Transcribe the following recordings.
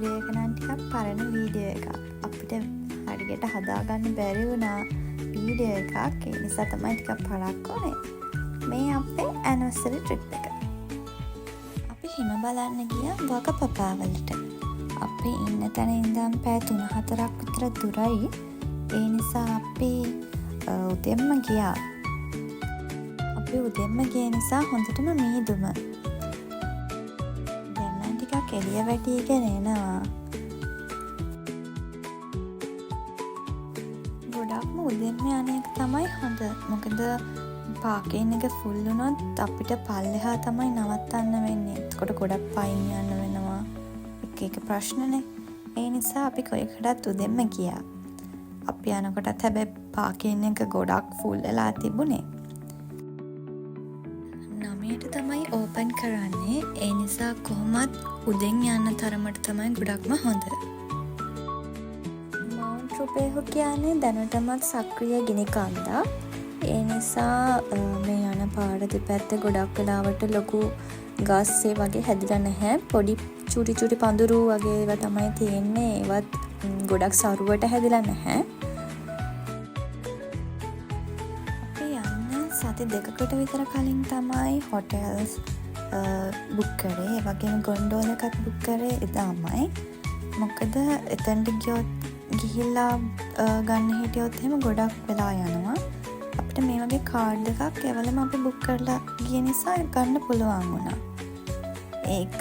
Video එක නම් ටිකක් පරණ වීඩියෝ එකක්. අපිට හරියට හදාගන්න බැරි වුණා වීඩියෝ එකක්. ඒ නිසා තමයි ටිකක් පරක් වුණේ. මේ අපේ ඇනිවර්සරි ට්‍රිප් එක. අපි හිම බලන්න ගියා වගපපාවලට. අපි ඉන්න තැන ඉඳන් පැය 3-4ක් විතර දුරයි. ඒ නිසා අපි උදෙන්ම ගියා. අපි උදෙන්ම ගිය නිසා හොඳටම මීදුම. දැන් නම් ටිකක් එළිය වැටීගෙන එනවා. ගොඩක්ම උදෙන්ම යන එක තමයි හොඳ. මොකද පාර්කින් එක ෆුල් වුණොත් අපිට පල්ලෙහා තමයි නවත්තන්න වෙන්නේ. එතකොට ගොඩක් පයින් යන්න වෙනවා. එක ප්‍රශ්නනේ. ඒ නිසා අපි කොයිකටත් උදෙන්ම ගියා. අපි යනකොටත් හැබැයි පාර්කින් එක ගොඩක් ෆුල් වෙලා තිබුණේ. 9ට තමයි ඕපන් කරන්නේ. ඒ නිසා කොහොමත් උදෙන් යන්න තරමට තමයි ගොඩක්ම හොඳ. මවුන්ට් රුපේහු කියන්නේ දැනටමත් සක්‍රිය ගිනි කන්දක්. ඒ නිසා මේ යන පාර දෙපැත්තේ ගොඩක් වෙලාවට ලොකු ගස් ඒ වගේ හැදිලා නැහැ. පොඩි චුටි පඳුරු වගේ ඒවා තමයි තියෙන්නේ. ඒවත් ගොඩක් සරුවට හැදිලා නැහැ. අපි යන්න සති 2කට විතර කලින් තමයි හොටෙල්ස් බුක් කරේ. ඒ වගේම ගොන්ඩෝල එකත් බුක් කරේ එදාමයි. මොකද එතනට ගිහිල්ලා ගන්න හිටියොත් එහෙම ගොඩක් වෙලා යනවා. අපිට මේ වගේ කාඩ් එකක් එවලම අපි බුක් කරලා ගිය නිසා ගන්න පුළුවන් වුණා. ඒක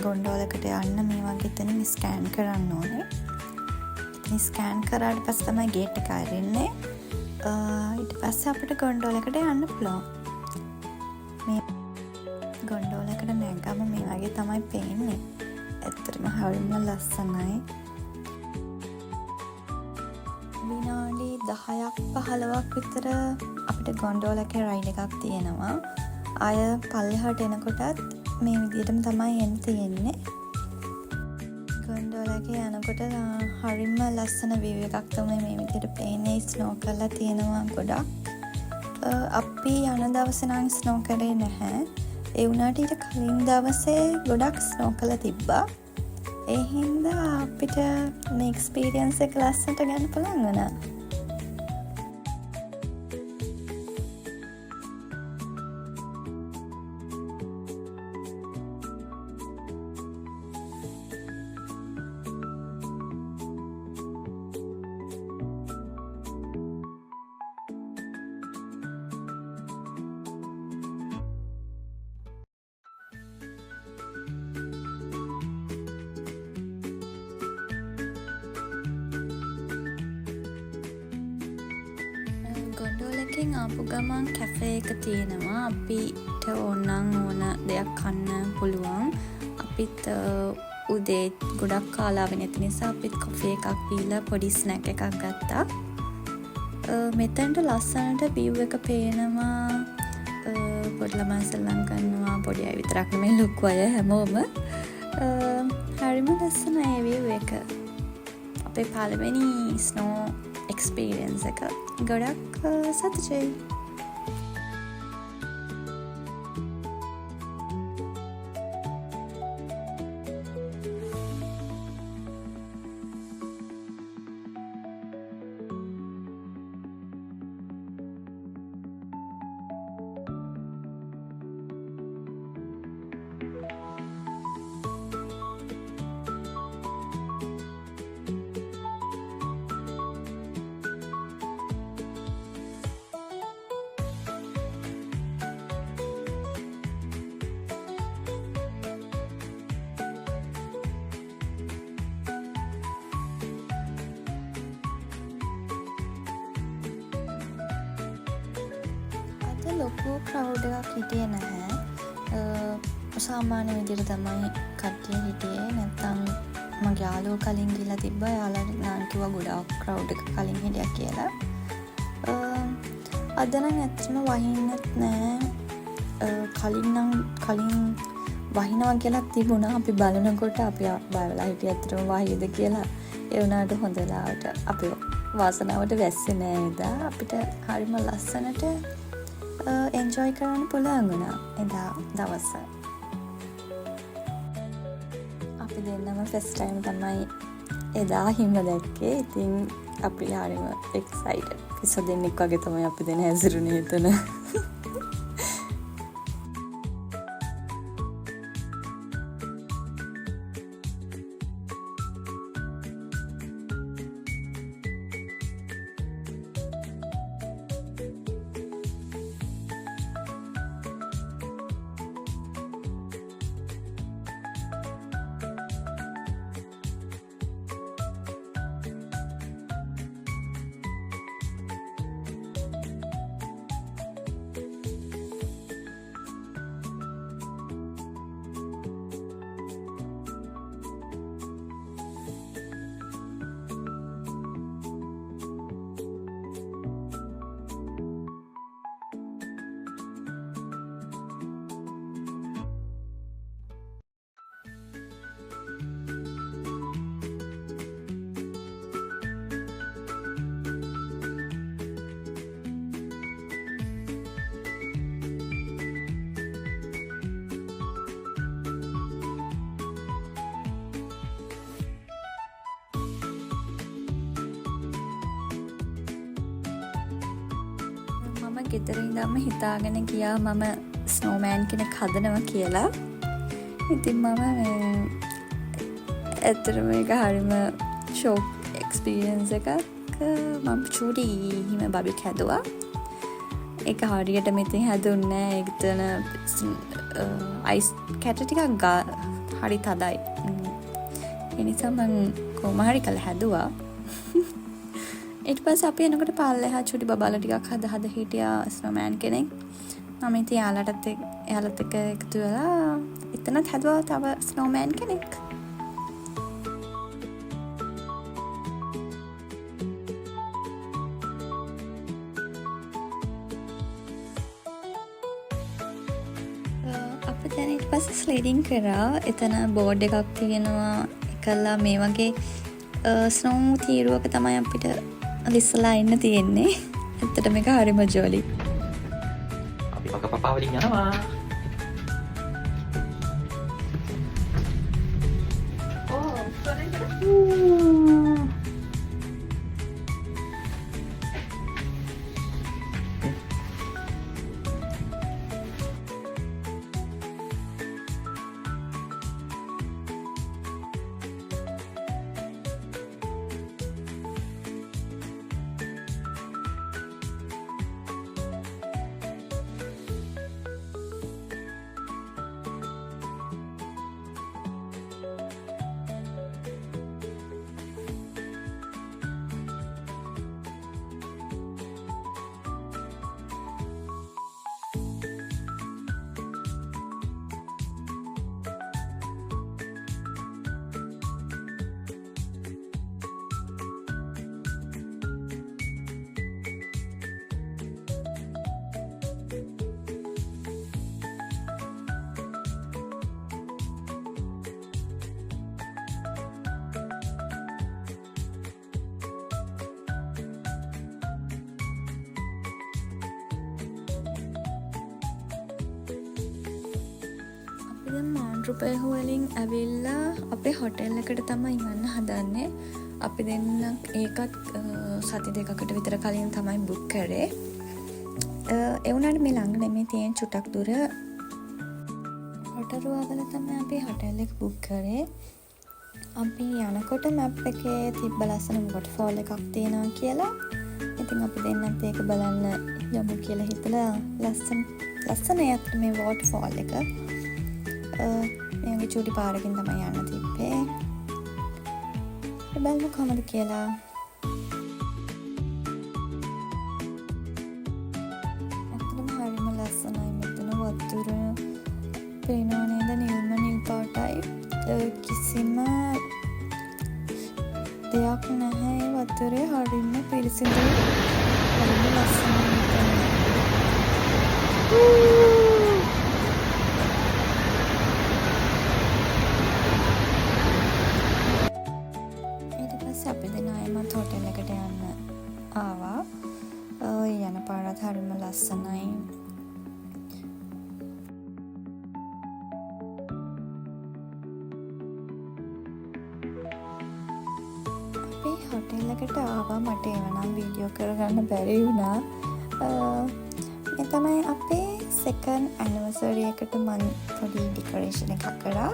ගොන්ඩෝලකට යන්න මේ වගේ එතනින් ස්කෑන් කරන්න ඕනේ. ඉතින් ස්කෑන් කරාට පස්සේ තමයි ගේට් එක අරින්නේ. ඊට පස්සේ අපිට ගොන්ඩෝලකට යන්න පුළුවන්. මේ ගොන්ඩෝලකට නැගගම මේ වගේ තමයි පේන්නේ. ඇත්තටම හරිම ලස්සනයි. විනාඩි 10-15ක් විතර අපිට ගොන්ඩෝලකේ රයිඩ් එකක් තියෙනවා. අය පල්ලෙහාට එනකොටත් මේ විදිහටම තමයි එන්න තියෙන්නේ. ගොන්ඩෝලකේ යනකොට හරිම ලස්සන view එකක් තමයි මේ විදිහට පේන්නේ. ස්නෝ කරලා තියෙනවා ගොඩක්. අපි යන දවසේ නම් ස්නෝ කරේ නැහැ. ඒ වුණාට ඊට කලින් දවසේ ගොඩක් ස්නෝ කරලා තිබ්බා. ඒ හින්දා අපිට මේ එක්ස්පීරියන්ස් එක ලස්සනට ගන්න පුළුවන් වුණා. ගොන්ඩෝලකින් ආපු ගමන් කැෆේ එක තියෙනවා. අපිට ඕනනම් ඕන දෙයක් කන්න පුළුවන්. අපිත් උදේ ගොඩක් කාලා නැති නිසා අපිත් කොෆි එකක් පීලා පොඩි ස්නැක් එකක් ගත්තා. මෙතනට ලස්සනට view එක පේනවා. පොඩි ළමයි සෙල්ලම් කරනවා. පොඩි අය විතරක් නෙමෙයි ලොකු අය හැමෝම. හරිම ලස්සනයි ඒ view එක. අපේ පළවෙනි ස්නෝ එක්ස්පීරියන්ස් එක ගොඩක් සතුටුයි. ලොකු ක්‍රවුඩ් එකක් හිටියේ නැහැ. සාමාන්‍ය විදිහට තමයි කට්ටිය හිටියේ. නැත්තම් මගේ යාළුවෝ කලින් ගිහලා තිබ්බා. යාළුවා නම් කිව්වා ගොඩාක් ක්‍රවුඩ් එක කලින් හිටියා කියලා. අද නම් ඇත්තටම වහින්නෙත් නැහැ. කලින් වහිනවා කියලා තිබුණා. අපි බලනකොට අපි බය වෙලා හිටියේ ඇත්තටම වහියද කියලා. ඒ වුණාට හොඳ වෙලාවට අපි වාසනාවට වැස්සේ නෑ එදා. අපිට හරිම ලස්සනට එන්ජොයි කරන්න පුළුවන් වුණා එදා දවස. අපි දෙන්නම ෆස්ට් ටයිම් තමයි එදා හිම දැක්කේ. ඉතින් අපි හරිම එක්සයිටඩ්. පිස්ස දෙන්නෙක් වගේ තමයි අපි දෙන්න හැසිරුනේ එතන. ගෙදර ඉඳන්ම හිතාගෙන ගියා මම ස්නෝමෑන් කෙනෙක් හදනවා කියලා. ඉතින් මම ඇත්තටම ඒක හරිම ෂොක් එක්ස්පීරියන්ස් එකක්. මම චූටි හිම බබෙක් හැදුවා. ඒක හරියටම ඉතින් හැදුන්නේ නැහැ. ඒකතන අයිස් කැට ටිකක් හරි තදයි. ඒ නිසා මම කොහොම හරි කළා හැදුවා. ඊට පස්සේ අපි එනකොට පල්ලෙහා චුටි බබාලා ටිකක් හද හිටියා ස්නෝමෑන් කෙනෙක්. මම ඉතින් එයාලත් එක්ක එකතු වෙලා එතනත් හැදුවා තව ස්නෝමෑන් කෙනෙක්. අපි දැන් ඊට පස්සේ ස්ලයිඩින් කරා. එතන බෝඩ් එකක් තියෙනවා. එකලා මේ වගේ ස්නෝ තීරුවක තමයි අපිට ඉස්සලා ඉන්න තියෙන්නේ. ඇත්තට මේක හරිම ජොලි. අපි පක පපා වලින් යනවා. රුපියල් වලින් ඇවිල්ලා අපේ හොටෙල් එකට තමයි යන්න හදන්නේ. අපි දෙන්න ඒකත් සති දෙකකට විතර කලින් තමයි බුක් කරේ. ඒ වුණාට මේ ළඟ නෙමෙයි තියෙන චුටක් දුර. රොටරුවවල තමයි අපි හොටෙල් එක බුක් කරේ. අපි යනකොට මැප් එකේ තිබ්බ ලස්සන වොටර්ෆෝල් එකක් තියෙනවා කියලා. ඉතින් අපි දෙන්නත් ඒක බලන්න යමු කියලා හිතලා ලස්සනයි අත් මේ වොටර්ෆෝල් එක. මේගේ චූටි පාරකින් තමයි යන්න තිබ්බේ. බලමු කොහමද කියලා. ඇත්තටම හරිම ලස්සනයි. මෙතන වතුර පේනවා නේද? නිල්ම නිල් පාටයි. කිසිම දෙයක් නැහැ වතුරේ. හරිම පිරිසිදුයි. හරිම ලස්සනයි. අපි දෙන අයමත් හොටෙල් එකට යන්න ආවා. යන පාරත් හරිම ලස්සනයි. එකට ආවා මට එවනම් වීඩියෝ කරගන්න බැරි වුණා. මේ තමයි අපේ සෙකන්ඩ් ඇනිවර්සරි එකට මම පොඩි ඩෙකොරේෂන් එකක් කරා.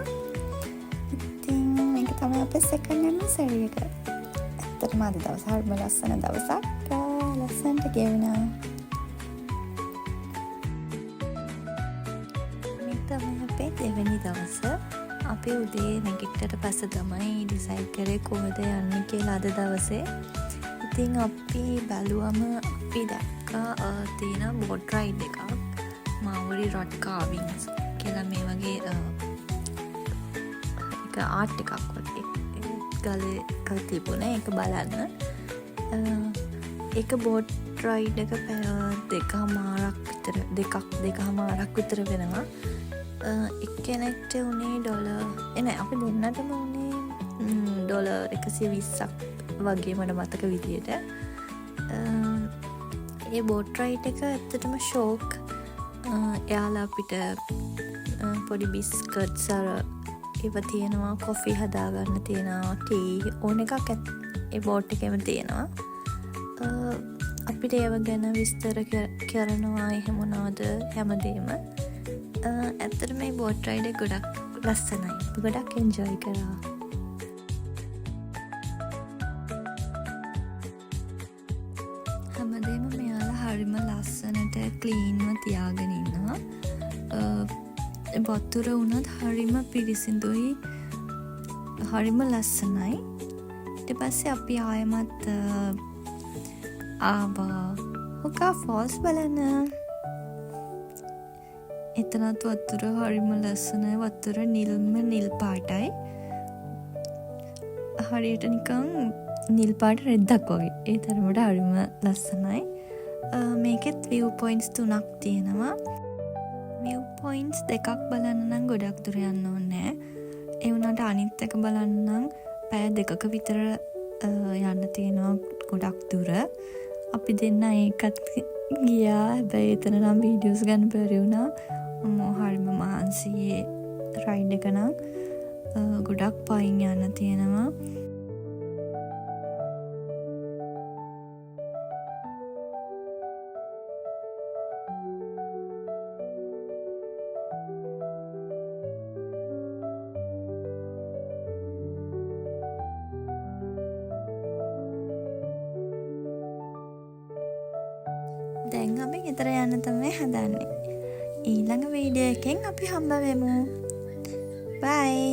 ඉතින් මේක තමයි අපේ සෙකන්ඩ් ඇනිවර්සරි එක. ඇත්තටම අද දවස හරිම ලස්සන දවසක්. ලස්සනට ගෙවුණා. මේ තමයි අපේ දෙවෙනි දවස. අපි උදේ නැගිට්ටට පස්සේ තමයි ඩිසයිඩ් කරේ කොහෙද යන්නේ කියලා අද දවසේ. ඉතින් අපි බැලුවම අපි දැක්කා තියෙන බෝට් රයිඩ් එකක්. මාවරි රොඩ් කාවින්ග්ස් කියලා මේ වගේ එක ආර්ට් එකක් වගේ ගලේ තිබුණා. ඒක බලන්න. ඒක බෝට් රයිඩ් එක දෙකමාරක් විතර වෙනවා. එක්කෙනෙක්ට උනේ $1 අපි දෙන්නටම උනේ $120ක් වගේ මට මතක විදියට. ඒ බෝට් රයිඩ් එක ඇත්තටම ෂෝක්. එයාලා අපිට පොඩි බිස්කට්ස් ඒව තියෙනවා, කොෆි හදාගන්න තියෙනවා, ටී ඕන එකක් ඒ බෝට් එකේම තියෙනවා. අපිට ඒව ගැන විස්තර කරනවා එහෙම මොනවද හැමදේම. ඇත්තට මේ බෝට් රයිඩ් එක ගොඩක් ලස්සනයි. ගොඩක් එන්ජොයි කරා. හැමදේම මෙයාලා හරිම ලස්සනට ක්ලීන්ව තියාගෙන ඉන්නවා. වතුර වුණත් හරිම පිරිසිදුයි, හරිම ලස්සනයි. ඊට පස්සේ අපි ආයෙමත් ආවා හොකා ෆෝල්ස් බලන්න. එතනත් වතුර හරිම ලස්සනයි. වතුර නිල් පාටයි. හරියට නිකන් නිල් පාට රෙද්දක් වගේ. ඒ තරමට හරිම ලස්සනයි. මේකෙත් view points 3ක් තියෙනවා. view points 2ක් බලන්න නම් ගොඩක් දුර යන්න ඕනේ. ඒ වුණාට අනිත් එක බලන්න නම් පැය 2ක විතර යන්න තියෙනවා ගොඩක් දුර. අපි දෙන්න ඒකත් ගියා. හැබැයි එතන නම් වීඩියෝස් ගන්න බැරි වුණා. හරිම මහන්සියේ රයිඩ් එක නම් ගොඩක් පයින් යන්න තියෙනවා. දැන් අපි ගෙදර යන්න තමයි හදන්නේ. ඊළඟ වීඩියෝ එකෙන් අපි හම්බ වෙමු. බයි.